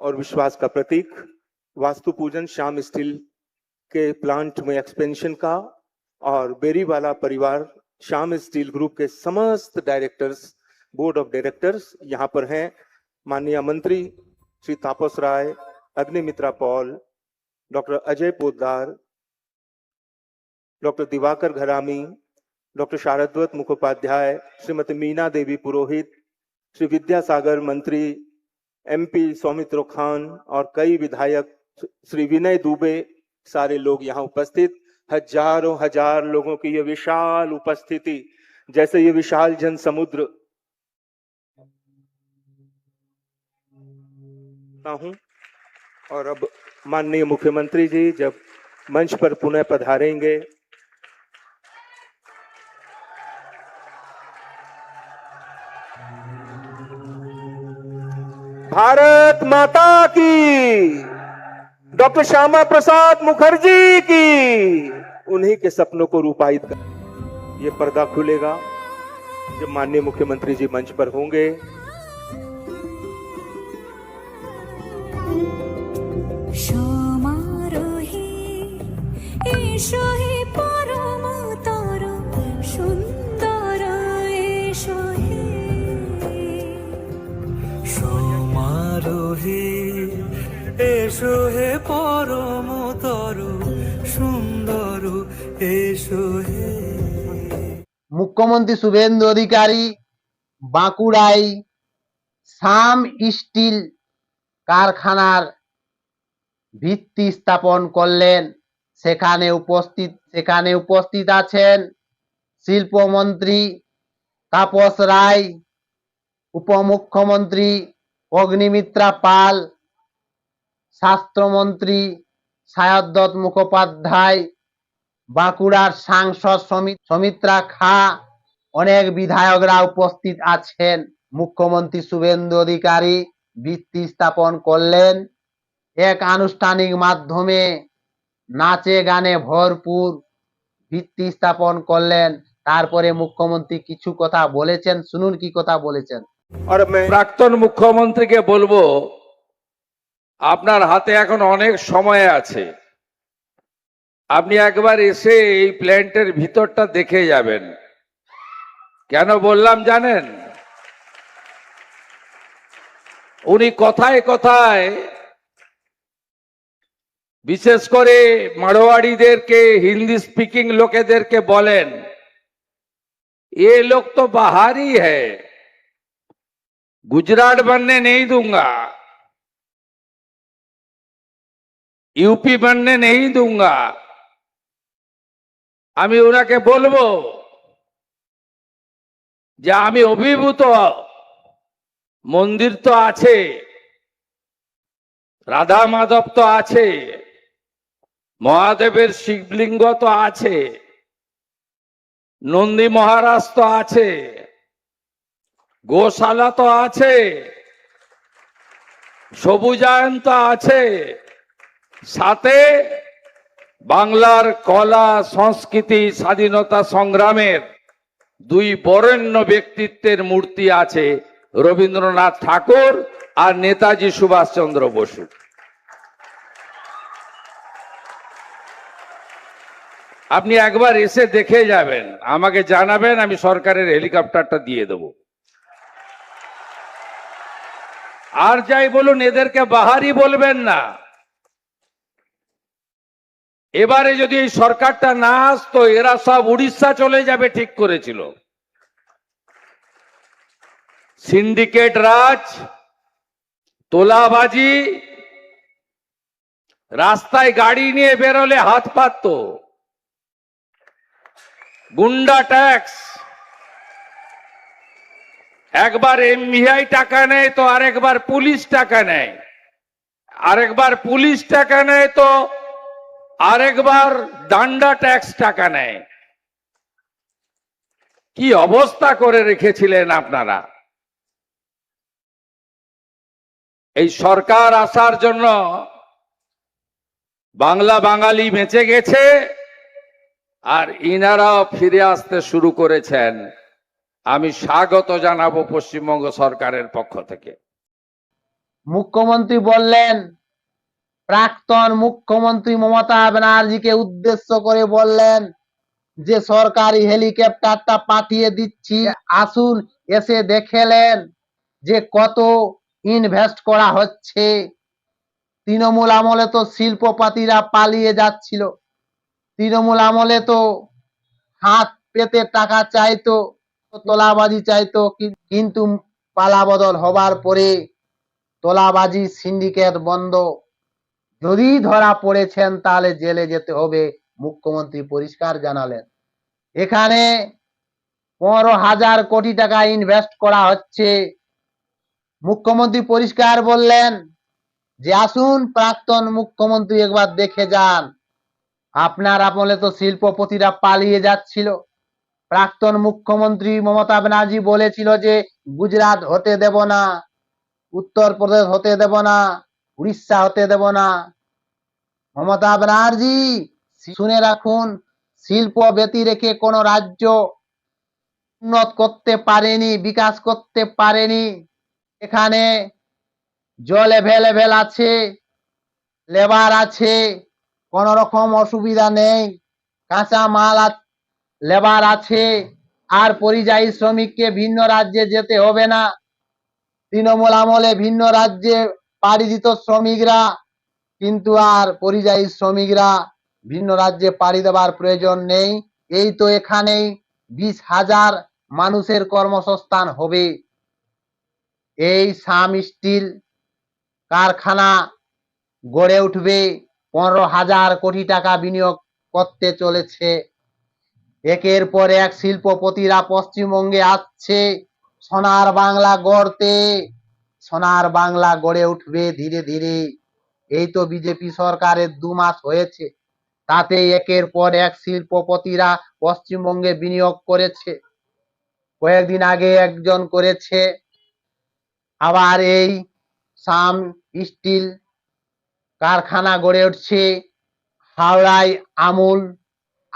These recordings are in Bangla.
और विश्वास का प्रतीक। वास्तु पूजन श्याम स्टील के प्लांट में एक्सपेंशन का और बेरीवाला परिवार श्याम स्टील ग्रुप के समस्त डायरेक्टर्स, बोर्ड ऑफ डायरेक्टर्स यहाँ पर हैं। माननीय मंत्री Shri Tapas Roy, Agnimitra Paul, doctor Ajay Poddar, doctor Diwakar Gharami, doctor Sharadwat Mukhopadhyay, Shrimati Meena Devi Purohit, Shri Vidyasagar मंत्री, एमपी सौमित्र खान और कई विधायक, श्री विनय दुबे, सारे लोग यहाँ उपस्थित। हजारों हजार लोगों की ये विशाल उपस्थिति, जैसे ये विशाल जन समुद्र हूं। और अब माननीय मुख्यमंत्री जी जब मंच पर पुनः पधारेंगे, भारत माता की, डॉक्टर श्यामा प्रसाद मुखर्जी की, उन्हीं के सपनों को रूपायित कर ये पर्दा खुलेगा जब माननीय मुख्यमंत्री जी मंच पर होंगे। এসো হে পরম তরু সুন্দর এসো হে। মুখ্যমন্ত্রী শুভেন্দু অধিকারী বাঁকুড়ায় শ্যাম স্টিল কারখানার ভিত্তি স্থাপন করলেন। সেখানে উপস্থিত আছেন শিল্পমন্ত্রী তাপস রায়, উপমুখ্যমন্ত্রী অগ্নিমিত্রা পাল, স্বাস্থ্যমন্ত্রী সায়দ্দত্ত মুখোপাধ্যায়, বাঁকুড়ার সাংসদ সৌমিত্রা খা, অনেক বিধায়করা উপস্থিত আছেন। মুখ্যমন্ত্রী শুভেন্দু অধিকারী ভিত্তি স্থাপন করলেন এক আনুষ্ঠানিক মাধ্যমে, নাচে গানে ভরপুর ভিত্তি স্থাপন করলেন। তারপরে মুখ্যমন্ত্রী কিছু কথা বলেছেন, শুনুন কি কথা বলেছেন। আর প্রাক্তন মুখ্যমন্ত্রীকে বলবো, আপনার হাতে এখন অনেক সময় আছে, আপনি একবার এসে এই প্ল্যান্টের ভিতরটা দেখে যাবেন। কেন বললাম জানেন? উনি কথায় কথায় বিশেষ করে মারোয়াড়িদেরকে, হিন্দি স্পিকিং লোকেদেরকে বলেন, ये लोग तो बाहरी है, गुजरात बनने नहीं दूंगा, यूपी बनने नहीं दूंगा। আমি ওনাকে বলবো যে আমি অভিভূত, মন্দির তো আছে, রাধা মাধব তো আছে, মহাদেবের শিবলিঙ্গ তো আছে, নন্দী মহারাজ তো আছে, গোশালা তো আছে, সবুজায়ন তো আছে, সাথে বাংলার কলা সংস্কৃতি স্বাধীনতা সংগ্রামের দুই বরেণ্য ব্যক্তিত্বের মূর্তি আছে, রবীন্দ্রনাথ ঠাকুর আর নেতাজি সুভাষচন্দ্র বসু। আপনি একবার এসে দেখে যাবেন, আমাকে জানাবেন, আমি সরকারের হেলিকপ্টারটা দিয়ে দেব। আর যাই বলুন, এদেরকে বাহারি বলবেন না। এবারে যদি এই সরকারটা না আসতো, এরা সব উড়িষ্যা চলে যাবে ঠিক করেছিল। সিন্ডিকেট রাজ, তোলাবাজি, রাস্তায় গাড়ি নিয়ে বেরোলে হাত পাতত, গুন্ডা ট্যাক্স, একবার এমভিআই টাকা নেয় তো আরেকবার পুলিশ টাকা নেয়, আরেকবার পুলিশ টাকা নেয় তো আরেকবার ডান্ডা ট্যাক্স টাকা নেয়। কি অবস্থা করে রেখেছিলেন আপনারা? এই সরকার আসার জন্য বাংলা বাঙালি বেঁচে গেছে, আর ইনারাও ফিরে আসতে শুরু করেছেন। আমি স্বাগত জানাবো পশ্চিমবঙ্গ সরকারের পক্ষ থেকে। মুখ্যমন্ত্রী বললেন, প্রাক্তন মুখ্যমন্ত্রী মমতা ব্যানার্জিকে উদ্দেশ্য করে বললেন যে সরকারি হেলিকপ্টারটা পাঠিয়ে দিচ্ছি, আসুন এসে দেখেলেন যে কত ইনভেস্ট করা হচ্ছে। তৃণমূল আমলে তো শিল্পপতিরা পালিয়ে যাচ্ছিল, তৃণমূল আমলে তো হাত পেতে টাকা চাইতো, তোলাবাজি চাইতো, কিন্তু পালাবদল হবার পরে তোলাবাজি সিন্ডিকেট বন্ধ। যদি ধরা পড়েছেন তাহলে জেলে যেতে হবে, মুখ্যমন্ত্রী পরিষ্কার জানালেন। এখানে 15,000 কোটি টাকা ইনভেস্ট করা হচ্ছে। মুখ্যমন্ত্রী পরিষ্কার বললেন যে আসুন প্রাক্তন মুখ্যমন্ত্রী একবার দেখে যান, আপনার আমলে তো শিল্পপতিরা পালিয়ে যাচ্ছিল। প্রাক্তন মুখ্যমন্ত্রী মমতা ব্যানার্জি বলেছিল যে গুজরাট হতে দেব না, উত্তরপ্রদেশ হতে দেব না, উড়িষ্যা হতে দেব না। মমতা ব্যানার্জি শুনে রাখুন, শিল্প ব্যতি রেখে কোন রাজ্য উন্নত করতে পারেনি, বিকাশ করতে পারেনি। এখানে জল অ্যাভেলেবেল আছে, লেবার আছে, কোন রকম অসুবিধা নেই, কাঁচা মাল লেবার আছে, আর পরিযায়ী শ্রমিককে ভিন্ন রাজ্যে যেতে হবে না। তৃণমূল আমলে ভিন্ন রাজ্যে পাড়ি দিত শ্রমিকরা, কিন্তু আর পরিযায়ী শ্রমিকরা ভিন্ন রাজ্যে পাড়ি দেবার প্রয়োজন নেই। এই তো এখানেই 20,000 মানুষের কর্মসংস্থান হবে। এই সাম স্টিল কারখানা গড়ে উঠবে, 15,000 কোটি টাকা বিনিয়োগ করতে চলেছে। একের পর এক শিল্পপতিরা পশ্চিমবঙ্গে আসছে সোনার বাংলা গড়তে। সোনার বাংলা গড়ে উঠবে ধীরে ধীরে। এই তো বিজেপি সরকারের 2 মাস হয়েছে, তাতে একের পর এক শিল্পপতিরা পশ্চিমবঙ্গে বিনিয়োগ করেছে। কয়েকদিন আগে একজন করেছে, আবার এই সাম স্টিল কারখানা গড়ে উঠছে। হাওড়ায়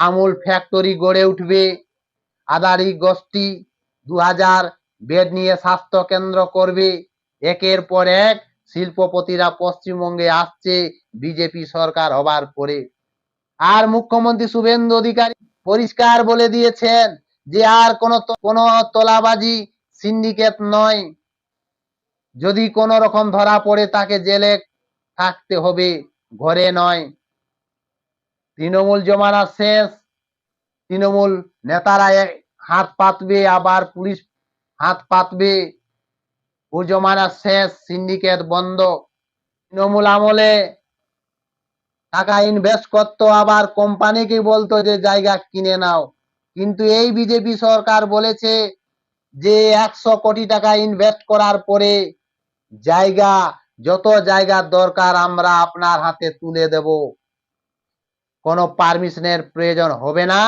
আমুল ফ্যাক্টরি গড়ে উঠবে। আদানি গোষ্ঠী 2000 বেড নিয়ে স্বাস্থ্য কেন্দ্র করবে। একের পর এক শিল্পপতিরা পশ্চিমবঙ্গে আসছে বিজেপি সরকার হবার পরে। আর মুখ্যমন্ত্রী শুভেন্দু অধিকারী পরিষ্কার বলে দিয়েছেন যে আর কোন তোলাবাজি সিন্ডিকেট নয়, যদি কোন রকম ধরা পড়ে তাকে জেলে থাকতে হবে, ঘরে নয়। তৃণমূল জমানা শেষ, তৃণমূল নেতারা হাত পাতবে, আবার পুলিশ হাত পাতবে। ও জমানা শেষ, সিন্ডিকেট বন্ধ। তৃণমূল আমলে টাকা ইনভেস্ট করতো, আবার কোম্পানিকে বলতো যে জায়গা কিনে নাও, কিন্তু এই বিজেপি সরকার বলেছে যে 100 কোটি টাকা ইনভেস্ট করার পরে জায়গা, যত জায়গার দরকার আমরা আপনার হাতে তুলে দেব, কোনো পারমিশনের প্রয়োজন হবে না।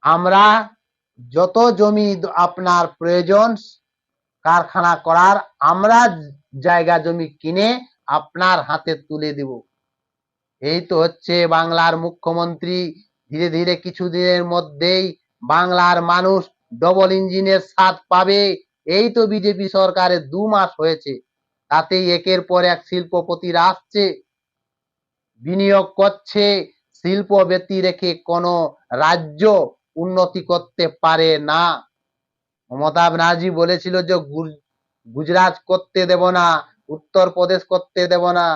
আমরা যত জমি আপনার প্রয়োজন কারখানা করার, আমরা জায়গা জমি কিনে আপনার হাতে তুলে দেব। এই তো হচ্ছে বাংলার মুখ্যমন্ত্রী। ধীরে ধীরে কিছুদিনের মধ্যেই বাংলার মানুষ ডবল ইঞ্জিনের স্বাদ পাবে। এই তো বিজেপি সরকারের 2 মাস হয়েছে, তাতেই একের পর এক শিল্পপতিরা আসছে, বিনিয়োগ করছে। শিল্প ব্যতি রেখে কোন রাজ্য উন্নতি করতে পারে না। মমতা ব্যানার্জি বলেছিল যে গুজরাট করতে দেব না, উত্তরপ্রদেশ করতে দেব না।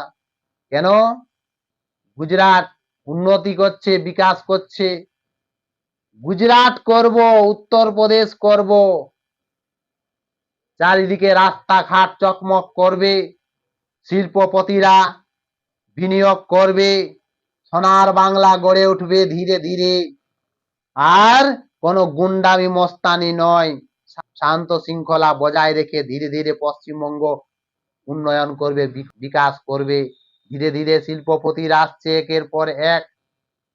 কেন? গুজরাট উন্নতি করছে, বিকাশ করছে। গুজরাট করব, উত্তরপ্রদেশ করব, চারিদিকে রাস্তাঘাট চকমক করবে, শিল্পপতিরা বিনিয়োগ করবে, সোনার বাংলা গড়ে উঠবে ধীরে ধীরে। আর কোনো গুন্ডামি মস্তানি নয়, শান্ত শৃঙ্খলা বজায় রেখে ধীরে ধীরে পশ্চিমবঙ্গ উন্নয়ন করবে, বিকাশ করবে। ধীরে ধীরে শিল্পপতিরা আসছে একের পর এক।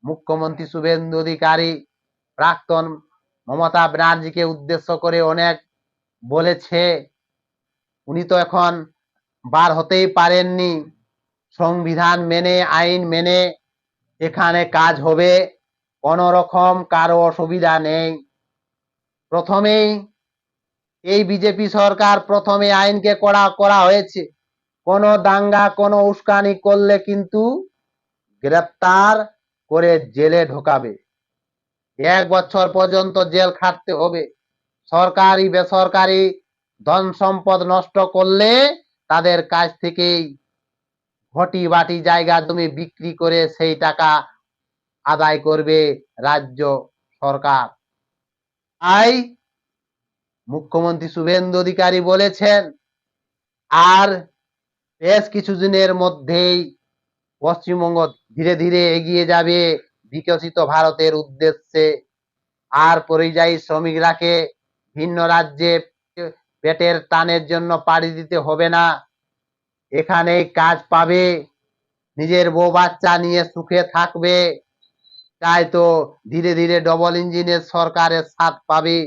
মুখ্যমন্ত্রী শুভেন্দু অধিকারী প্রাক্তন মমতা ব্যানার্জিকে উদ্দেশ্য করে অনেক বলেছে, উনি তো এখন বার হতেই পারেননি। সংবিধান মেনে, আইন মেনে এখানে কাজ হবে, কোন রকম কারো অসুবিধা নেই। প্রথমেই এই বিজেপি সরকার প্রথমে আইনকে কড়া করা হয়েছে, কোনো দাঙ্গা কোনো উস্কানি করলে কিন্তু গ্রেপ্তার করে জেলে ঢোকাবে, 1 বছর পর্যন্ত জেল খাটতে হবে। সরকারি বেসরকারি ধন সম্পদ নষ্ট করলে তাদের কাছ থেকেই ঘটি বাটি জায়গা জমি বিক্রি করে সেই টাকা আদায় করবে রাজ্য সরকার। তাই মুখ্যমন্ত্রী শুভেন্দু অধিকারী বলেছেন, আর বেশ কিছুদিনের মধ্যেই পশ্চিমবঙ্গ ধীরে ধীরে এগিয়ে যাবে বিকশিত ভারতের উদ্দেশ্যে। আর পরিযায়ী শ্রমিকরাকে ভিন্ন রাজ্যে পেটের টানের জন্য পাড়ি দিতে হবে না, এখানেই কাজ পাবে, নিজের বউ বাচ্চা নিয়ে সুখে থাকবে। তাই তো ধীরে ধীরে ডবল ইঞ্জিনের সরকারের স্বাদ পাবে।